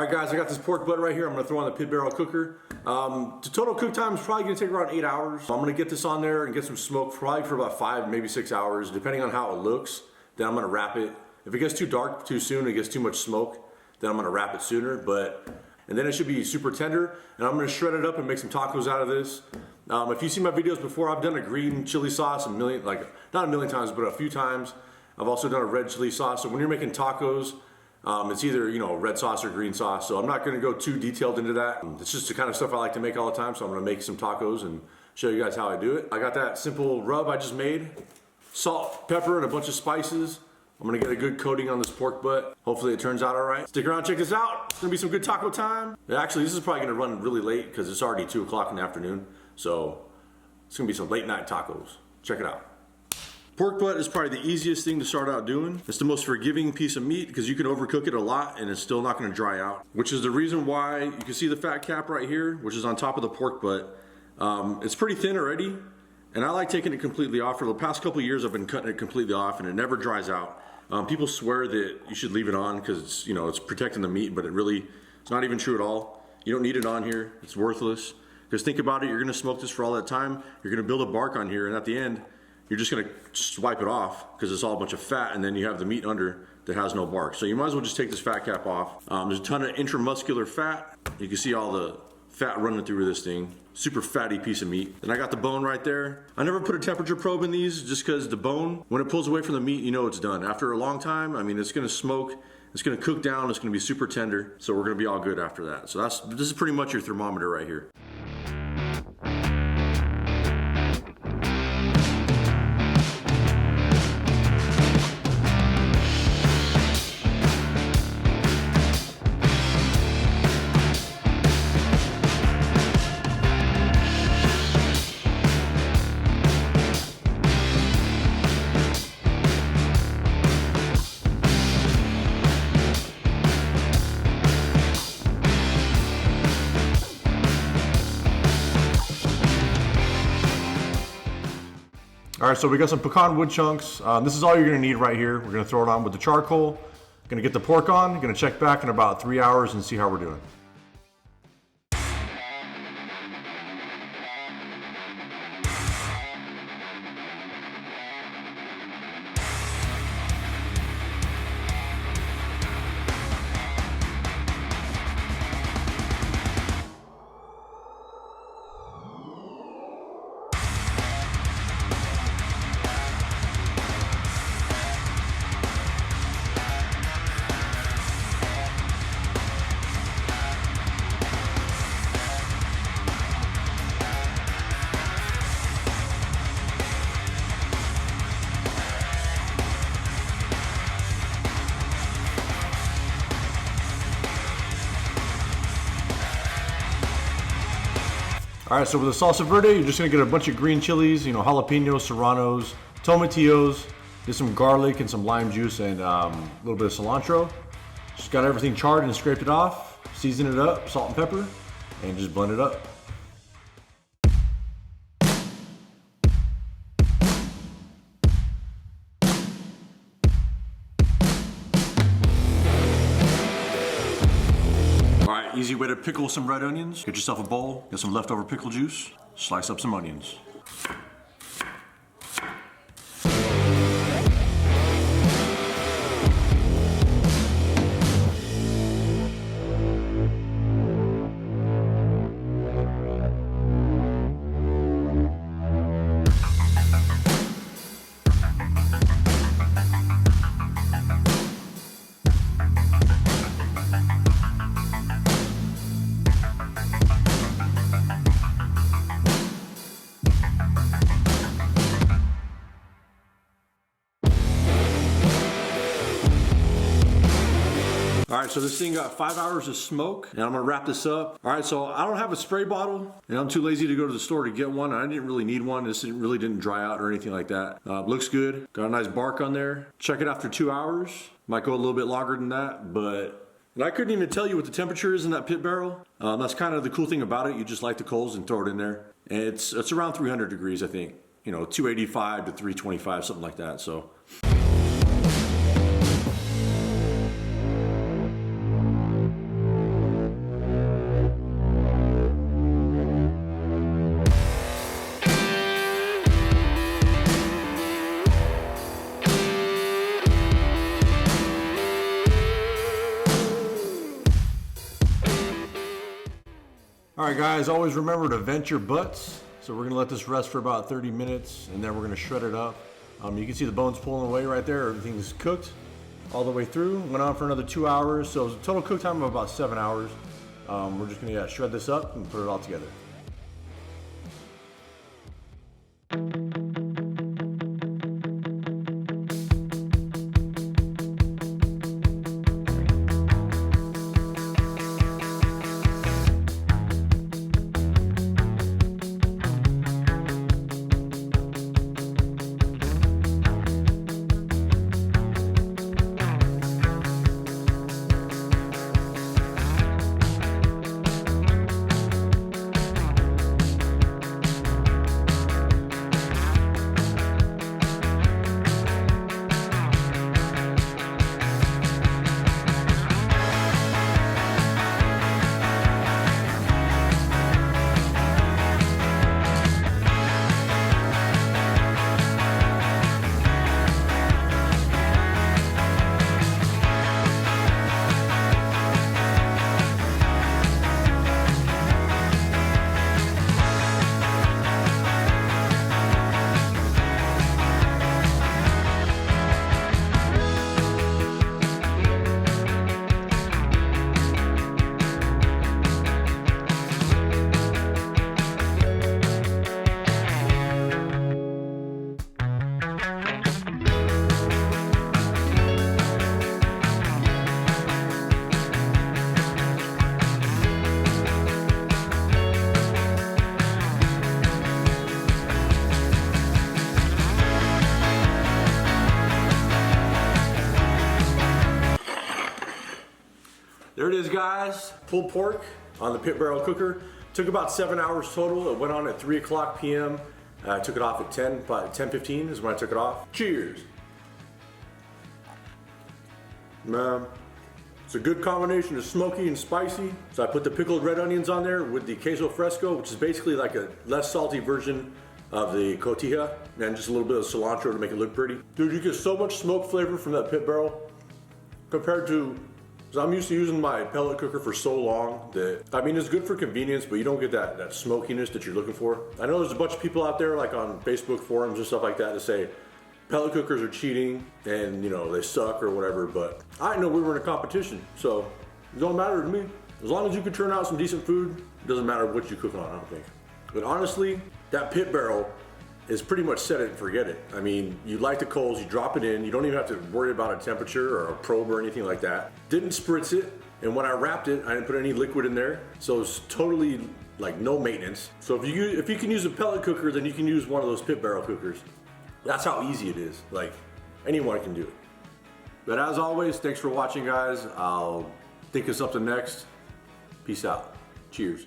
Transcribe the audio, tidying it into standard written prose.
Alright guys, I got this pork butt right here. I'm going to throw on the pit barrel cooker. The total cook time is probably going to take around 8 hours. I'm going to get this on there and get some smoke probably for about 5, maybe 6 hours, depending on how it looks. Then I'm going to wrap it. If it gets too dark too soon, it gets too much smoke, then I'm going to wrap it sooner. And then it should be super tender. And I'm going to shred it up and make some tacos out of this. If you see my videos before, I've done a green chili sauce not a million times, but a few times. I've also done a red chili sauce. So when you're making tacos, it's either, red sauce or green sauce. So I'm not going to go too detailed into that. It's just the kind of stuff I like to make all the time. So I'm going to make some tacos and show you guys how I do it. I got that simple rub I just made. Salt, pepper, and a bunch of spices. I'm going to get a good coating on this pork butt. Hopefully it turns out all right. Stick around, check this out. It's going to be some good taco time. Actually, this is probably going to run really late because it's already 2 o'clock in the afternoon. So it's going to be some late night tacos. Check it out. Pork butt is probably the easiest thing to start out doing. It's the most forgiving piece of meat because you can overcook it a lot and it's still not going to dry out. Which is the reason why you can see the fat cap right here, which is on top of the pork butt. It's pretty thin already, and I like taking it completely off. For the past couple of years, I've been cutting it completely off, and it never dries out. People swear that you should leave it on because it's protecting the meat, but it's not even true at all. You don't need it on here. It's worthless. Because think about it, you're going to smoke this for all that time. You're going to build a bark on here, and at the end, you're just going to swipe it off because it's all a bunch of fat, and then you have the meat under that has no bark. So you might as well just take this fat cap off. There's a ton of intramuscular fat. You can see all the fat running through this thing. Super fatty piece of meat. Then I got the bone right there. I never put a temperature probe in these just because the bone, when it pulls away from the meat, you know it's done. After a long time, it's going to smoke, it's going to cook down, it's going to be super tender, so we're going to be all good after that. So this is pretty much your thermometer right here. All right, so we got some pecan wood chunks. This is all you're gonna need right here. We're gonna throw it on with the charcoal. Gonna get the pork on, gonna check back in about 3 hours and see how we're doing. All right, so with the Salsa Verde, you're just gonna get a bunch of green chilies, jalapenos, serranos, tomatillos, get some garlic and some lime juice and a little bit of cilantro. Just got everything charred and scraped it off, season it up, salt and pepper, and just blend it up. Easy way to pickle some red onions. Get yourself a bowl, get some leftover pickle juice, slice up some onions. All right, so this thing got 5 hours of smoke, and I'm gonna wrap this up. All right, so I don't have a spray bottle, and I'm too lazy to go to the store to get one. I didn't really need one. This really didn't dry out or anything like that. Looks good. Got a nice bark on there. Check it after 2 hours. Might go a little bit longer than that, but and I couldn't even tell you what the temperature is in that pit barrel. That's kind of the cool thing about it. You just light the coals and throw it in there. And it's around 300 degrees, I think. 285 to 325, something like that. So. right guys, always remember to vent your butts. So we're gonna let this rest for about 30 minutes and then we're gonna shred it up. You can see the bones pulling away right there. Everything's cooked all the way through. Went on for another 2 hours. So it was a total cook time of about 7 hours. We're just gonna shred this up and put it all together. There it is guys, pulled pork on the pit barrel cooker. Took about 7 hours total. It went on at 3 o'clock p.m. I took it off at 10, about 10:15 is when I took it off. Cheers. Man, it's a good combination of smoky and spicy. So I put the pickled red onions on there with the queso fresco, which is basically like a less salty version of the cotija, and just a little bit of cilantro to make it look pretty. Dude, you get so much smoke flavor from that pit barrel compared to, so I'm used to using my pellet cooker for so long that, I mean, it's good for convenience, but you don't get that smokiness that you're looking for. I know there's a bunch of people out there like on Facebook forums and stuff like that to say pellet cookers are cheating and you know, they suck or whatever, but I didn't know we were in a competition, so it don't matter to me. As long as you can turn out some decent food, it doesn't matter what you cook on, I don't think. But honestly, that pit barrel is pretty much set it and forget it. I mean, you light the coals, you drop it in, you don't even have to worry about a temperature or a probe or anything like that. Didn't spritz it, and when I wrapped it, I didn't put any liquid in there, so it's totally like no maintenance. So if you can use a pellet cooker, then you can use one of those pit barrel cookers. That's how easy it is. Like, anyone can do it. But as always, thanks for watching guys. I'll think of something next. Peace out. Cheers.